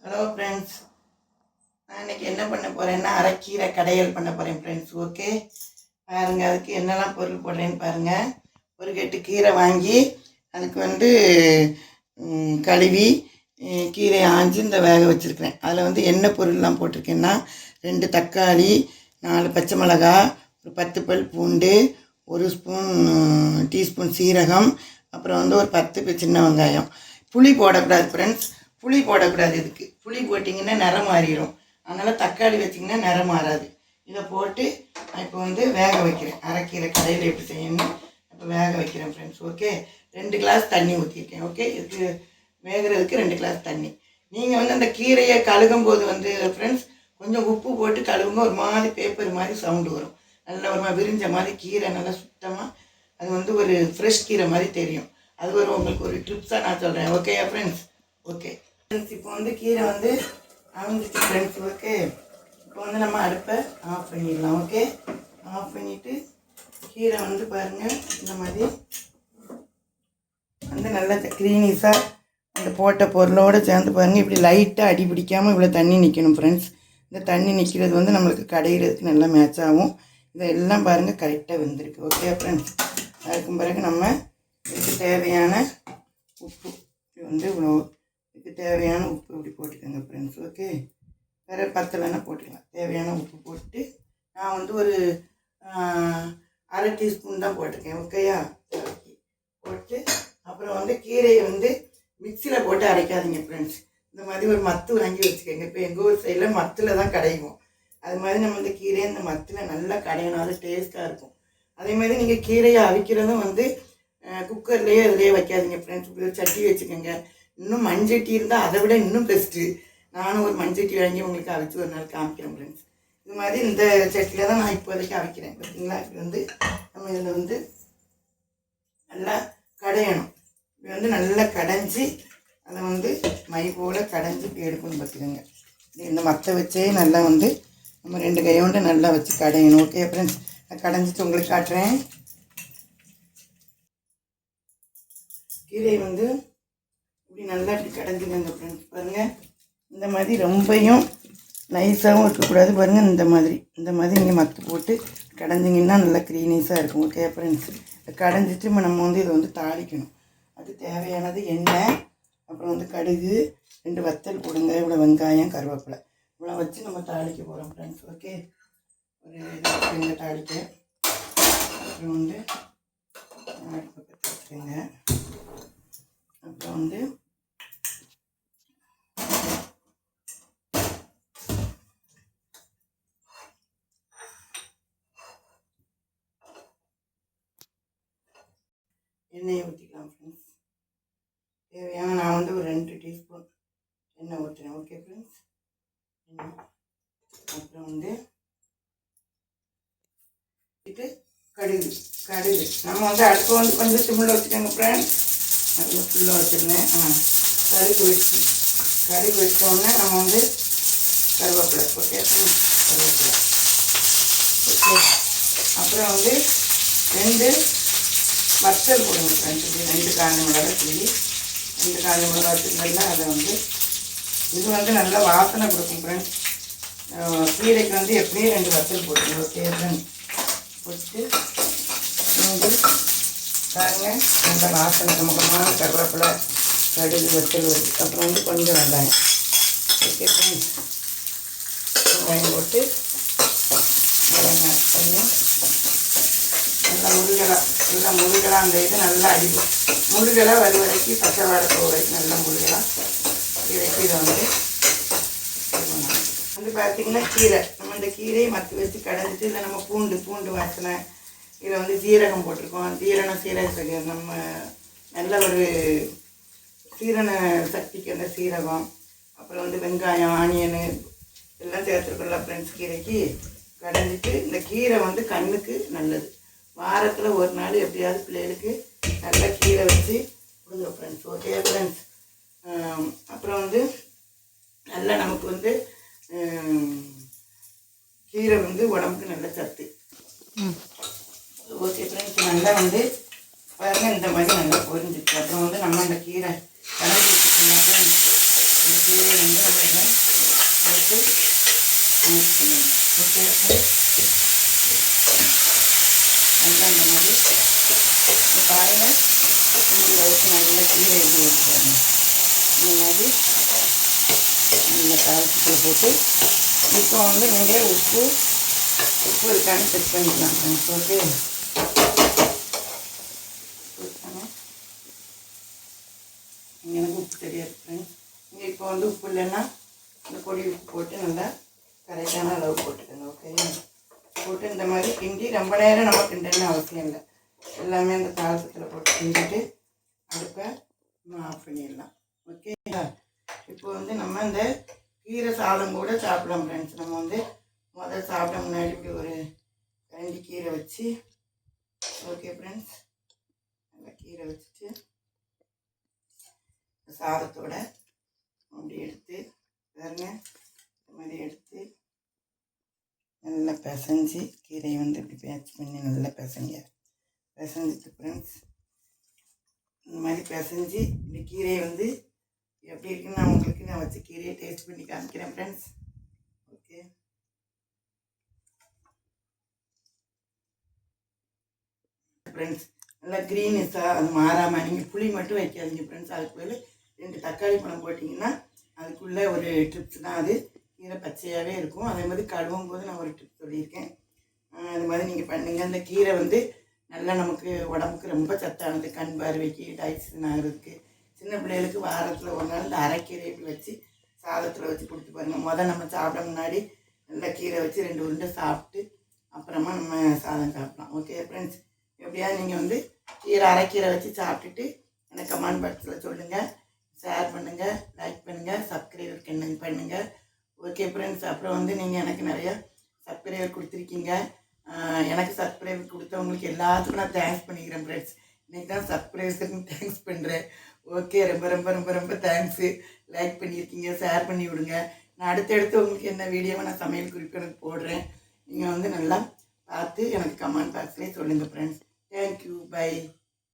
Hello friends, நான் இன்றைக்கி என்ன பண்ண போகிறேன்னா அரைக்கீரை கடையல் பண்ண போகிறேன் ஃப்ரெண்ட்ஸ். ஓகே, பாருங்கள் அதுக்கு என்னெல்லாம் பொருள் போடுறேன்னு பாருங்கள். ஒரு கட்டு கீரை வாங்கி அதுக்கு கழுவி கீரையை ஆஞ்சி இந்த வேக வச்சுருக்கிறேன். அதில் என்ன பொருள்லாம் போட்டிருக்கேன்னா 2 தக்காளி, 4 பச்சை மிளகா, ஒரு 10 பல் பூண்டு, 1 டீஸ்பூன் சீரகம், அப்புறம் ஒரு 10 சின்ன வெங்காயம். புளி போடக்கூடாது ஃப்ரெண்ட்ஸ், புளி போடக்கூடாது. இதுக்கு புளி போட்டிங்கன்னா நிறம் மாறிடும். அதனால் தக்காளி வச்சிங்கன்னா நிறம் மாறாது. இதை போட்டு நான் இப்போ வேக வைக்கிறேன். அரைக்கீரை கடையில் எப்படி செய்யணும் இப்போ வேக வைக்கிறேன் ஃப்ரெண்ட்ஸ். ஓகே, 2 கிளாஸ் தண்ணி ஊற்றிருக்கேன். ஓகே, இதுக்கு வேகிறதுக்கு 2 கிளாஸ் தண்ணி. நீங்கள் அந்த கீரையை கழுகும் போது ஃப்ரெண்ட்ஸ் கொஞ்சம் உப்பு போட்டு கழுவுங்க. ஒரு மாதிரி பேப்பர் மாதிரி சவுண்டு வரும். நல்லா ஒரு மாதிரி விரிஞ்ச மாதிரி கீரை நல்லா சுத்தமாக அது ஒரு ஃப்ரெஷ் கீரை மாதிரி தெரியும். அது உங்களுக்கு ஒரு ட்ரிப்ஸாக நான் சொல்கிறேன். ஓகேயா ஃப்ரெண்ட்ஸ்? ஓகே ஃப்ரெண்ட்ஸ், இப்போ கீரை அவிஞ்சிச்சு ஃப்ரெண்ட்ஸ். ஓகே, இப்போ நம்ம அடுப்பை ஆஃப் பண்ணிடலாம். ஓகே, ஆஃப் பண்ணிவிட்டு கீரை பாருங்கள் இந்த மாதிரி நல்லா க்ரீனிஸாக அந்த போட்ட பொருளோடு சேர்ந்து பாருங்கள். இப்படி லைட்டாக அடி பிடிக்காமல் இவ்வளோ தண்ணி நிற்கணும் ஃப்ரெண்ட்ஸ். இந்த தண்ணி நிற்கிறது நம்மளுக்கு கடையிறதுக்கு நல்லா மேட்ச் ஆகும். இதெல்லாம் பாருங்கள் கரெக்டாக வெந்திருக்கு. ஓகே ஃப்ரெண்ட்ஸ், அதுக்கும் பிறகு நம்ம இதுக்கு தேவையான உப்பு இவ்வளோ இதுக்கு தேவையான உப்பு இப்படி போட்டுக்கோங்க ஃப்ரெண்ட்ஸ். ஓகே, வேறு பத்தலைன்னா போட்டுக்கலாம். தேவையான உப்பு போட்டு நான் ஒரு 1/2 டீஸ்பூன் தான் போட்டிருக்கேன். ஓகேயா, போட்டு அப்புறம் கீரையை மிக்சியில் போட்டு அரைக்காதீங்க ஃப்ரெண்ட்ஸ். இந்த மாதிரி ஒரு மத்து வாங்கி வச்சுக்கோங்க. இப்போ எங்கள் ஊர் சைடில் மத்தில் தான் கடைவோம். அது மாதிரி நம்ம கீரையை இந்த மத்தில் நல்லா கடையணும். அது டேஸ்ட்டாக இருக்கும். அதே மாதிரி நீங்கள் கீரையை அவிக்கிறதும் குக்கர்லேயே இதுலேயே வைக்காதீங்க ஃப்ரெண்ட்ஸ். இப்படி ஒரு சட்டி வச்சுக்கோங்க. இன்னும் மண்சட்டி இருந்தால் அதை விட இன்னும் பெஸ்ட்டு. நானும் ஒரு மண்சட்டி வாங்கி உங்களுக்கு அவிச்சு ஒரு நாள் காமிக்கிறேன் ஃப்ரெண்ட்ஸ். இது மாதிரி இந்த சட்டியில் தான் நான் இப்போதைக்கு அவிக்கிறேன். பார்த்தீங்களா, இப்படி நம்ம இதில் நல்லா கடையணும். இப்படி நல்லா கடைஞ்சி அதை மை போல் கடைஞ்சி இப்படி எடுக்கணும்னு பார்த்துக்கோங்க. இந்த மற்ற வச்சே நல்லா நம்ம 2 கையோண்டு நல்லா வச்சு கடையணும். ஓகே ஃப்ரெண்ட்ஸ், நான் கடைஞ்சிட்டு உங்களுக்கு காட்டுறேன். கீரை இப்படி நல்லா இப்படி கடைஞ்சிக்கங்க ஃப்ரெண்ட்ஸ். பாருங்கள், இந்த மாதிரி ரொம்பையும் நைஸாகவும் இருக்கக்கூடாது. பாருங்கள், இந்த மாதிரி நீங்கள் மத்து போட்டு கடைஞ்சிங்கன்னா நல்லா க்ரீனிஸாக இருக்கும். ஓகே ஃப்ரெண்ட்ஸ், கடைஞ்சிட்டு நம்ம இதை தாளிக்கணும். அது தேவையானது எண்ணெய், அப்புறம் கடுகு, 2 வத்தல் போடுங்க, இவ்வளோ வெங்காயம், கருவேப்பிலை, இவ்வளோ வச்சு நம்ம தாளிக்க போகிறோம் ஃப்ரெண்ட்ஸ். ஓகே, ஒரு இது தாளிக்க அப்புறம் அடுப்பை பற்றி வச்சுக்கோங்க. அப்புறம் எண்ணெயை ஊற்றிக்கலாம் ஃப்ரெண்ட்ஸ். தேவையான நான் ஒரு 2 டீஸ்பூன் எண்ணெய் ஊற்றுறேன். ஓகே ஃப்ரெண்ட்ஸ், எண்ணெய் அப்புறம் இது கடுகு நம்ம அடுப்பு கொஞ்சம் சிம்மில் வச்சுக்கோங்க ஃப்ரெண்ட்ஸ். அது ஃபுல்லாக வச்சுருந்தேன். கடுகு வச்சோடனே நம்ம கருவேப்பிலை. ஓகே ஃப்ரெண்ட்ஸ், கருவேப்பிலை. ஓகே, அப்புறம் 2 வத்தல் போடுங்க ஃப்ரெண்ட்ஸ். இப்படி 2 காஞ்ச மிளகாய் கிள்ளி 2 காஞ்ச மிளகாய் வச்சுருந்தா அதை இது நல்லா வாசனை கொடுக்கும் ஃப்ரெண்ட்ஸ். கீரைக்கு எப்படியும் 2 வத்தல் போடுங்க. ஓகே ஃப்ரெண்ட்ஸ், போட்டு பாருங்கள் நல்லா வாசனை முகமான கருவேப்பிலை, கடுகு, வத்தல் வருது. அப்புறம் கொஞ்சம் வெங்காயம். ஓகே ஃப்ரெண்ட்ஸ், வெங்காயம் போட்டு வெங்காயம் பண்ணி நல்லா முருகலாக அந்த இது நல்லா அடிக்கும். முருகலாக வரு வரைக்கும் பச்சை வாடை போக வரைக்கும் நல்லா முருகலாக இறக்கி இதை பார்த்திங்கன்னா கீரை நம்ம இந்த கீரையை மற்ற வச்சு கடைஞ்சிட்டு இல்லை நம்ம பூண்டு வாசனை இதில் சீரகம் போட்டிருக்கோம். சீரகம் நம்ம நல்ல ஒரு சீரண சக்திக்கு அந்த சீரகம், அப்புறம் வெங்காயம், ஆனியனு எல்லாம் சேர்த்துருக்கோம்ல ஃப்ரெண்ட்ஸ். கீரைக்கு கடைஞ்சிட்டு இந்த கீரை கண்ணுக்கு நல்லது. வாரத்தில் ஒரு நாள் எப்படியாவது பிள்ளைகளுக்கு நல்லா கீரை வச்சு கொடுங்க ஃப்ரெண்ட்ஸ். ஓகே ஃப்ரெண்ட்ஸ், அப்புறம் நல்லா நமக்கு கீரை உடம்புக்கு நல்ல சத்து. ஓகே ஃப்ரெண்ட்ஸ், நல்லா பாருங்கள் இந்த மாதிரி நல்லா பொரிஞ்சிச்சு. அப்புறம் நம்ம அந்த கீரை கலந்து வச்சுருக்கோம். இதே வந்து நம்ம இதை போட்டு மிக்ஸ் பண்ணணும். ஓகே நல்லா இந்த மாதிரி பாருங்கள். இந்த அளவுக்கு நல்லா கீரை எப்படி வச்சுக்காங்க இந்த மாதிரி இந்த காலத்துக்குள்ள போட்டு இப்போ வந்து நீங்கள் உப்பு இருக்கான்னு செக் பண்ணிக்கலாம் ஃப்ரெண்ட்ஸ். ஓகே எனக்கு உப்பு தெரியாது ஃப்ரெண்ட்ஸ். நீங்கள் இப்போ வந்து உப்பு இல்லைன்னா இந்த பொடி உப்பு போட்டு நல்லா கரெக்டான அளவு போட்டுக்கோங்க. ஓகே போட்டு இந்த மாதிரி கிண்டி ரொம்ப நேரம் நம்ம கிண்டன்னு அவசியம் இல்லை. எல்லாமே அந்த தாளத்தில் போட்டு கிண்டிட்டு அடுப்பை ஆஃப் பண்ணிடலாம். ஓகே இப்போ வந்து நம்ம இந்த கீரை சாதம் கூட சாப்பிடலாம் ஃப்ரெண்ட்ஸ். நம்ம வந்து முதல் சாப்பிட முன்னாடி இப்படி ஒரு கரண்டி கீரை வச்சு ஓகே ஃப்ரெண்ட்ஸ் நல்லா கீரை வச்சுட்டு சாதத்தோட அப்படி எடுத்து பாருங்க இந்த மாதிரி எடுத்து நல்லா பிசைஞ்சு கீரையை வந்து இப்படி பேட்ச் பண்ணி நல்லா பிசைஞ்சிட்டு ஃப்ரெண்ட்ஸ் இந்த மாதிரி பிசைஞ்சு இந்த கீரையை வந்து எப்படி இருக்குன்னு நான் வச்சு கீரையை டேஸ்ட் பண்ணி காமிக்கிறேன் ஃப்ரெண்ட்ஸ். ஓகே ஃப்ரெண்ட்ஸ் நல்லா க்ரீனிஸாக அது மாறாமல் நீங்கள் புளி மட்டும் வைக்காதீங்க ஃப்ரெண்ட்ஸ். அதுக்கு பதில் 2 தக்காளி பழம் போட்டிங்கன்னா அதுக்குள்ளே ஒரு டிப்ஸ் தான். அது கீரை பச்சையாகவே இருக்கும். அதே மாதிரி கழுவும் போது நான் ஒரு டிப் சொல்லியிருக்கேன். அது மாதிரி நீங்கள் பண்ணுங்கள். இந்த கீரை வந்து நல்லா நமக்கு உடம்புக்கு ரொம்ப சத்தானது. கண் பார்வைக்கு டைஜஷன் ஆகிறதுக்கு சின்ன பிள்ளைகளுக்கு வாரத்தில் ஒரு நாள் இந்த அரைக்கீரை இப்படி வச்சு சாதத்தில் வச்சு கொடுத்து பாருங்கள். நம்ம சாப்பிட முன்னாடி நல்லா கீரை வச்சு 2 உருண்டை சாப்பிட்டு அப்புறமா நம்ம சாதம் சாப்பிடலாம். ஓகே ஃப்ரெண்ட்ஸ் எப்படியாவது நீங்கள் வந்து அரைக்கீரை வச்சு சாப்பிட்டுட்டு எனக்கு கமெண்ட் பாக்ஸில் சொல்லுங்கள். ஷேர் பண்ணுங்கள், லைக் பண்ணுங்கள், சப்ஸ்கிரைபர் பண்ணுங்கள். ஓகே ஃப்ரெண்ட்ஸ் அப்புறம் வந்து நீங்கள் எனக்கு நிறையா சப்ஸ்கிரைபர் கொடுத்துருக்கீங்க. எனக்கு சப்ஸ்கிரைபர் கொடுத்தவங்களுக்கு எல்லாத்துக்கும் நான் தேங்க்ஸ் பண்ணிக்கிறேன் ஃப்ரெண்ட்ஸ். இன்றைக்கி தான் சப்ஸ்கிரைபருக்கு தேங்க்ஸ் பண்ணுறேன். ஓகே ரொம்ப ரொம்ப ரொம்ப ரொம்ப தேங்க்ஸு. லைக் பண்ணியிருக்கீங்க, ஷேர் பண்ணி விடுங்க. நான் அடுத்தடுத்து உங்களுக்கு என்ன வீடியோவை நான் சமையல் குறிப்பு எனக்கு போடுறேன். நீங்கள் வந்து நல்லா பார்த்து எனக்கு கமெண்ட் பாக்ஸ்லேயே சொல்லுங்கள் ஃப்ரெண்ட்ஸ். Thank you, by.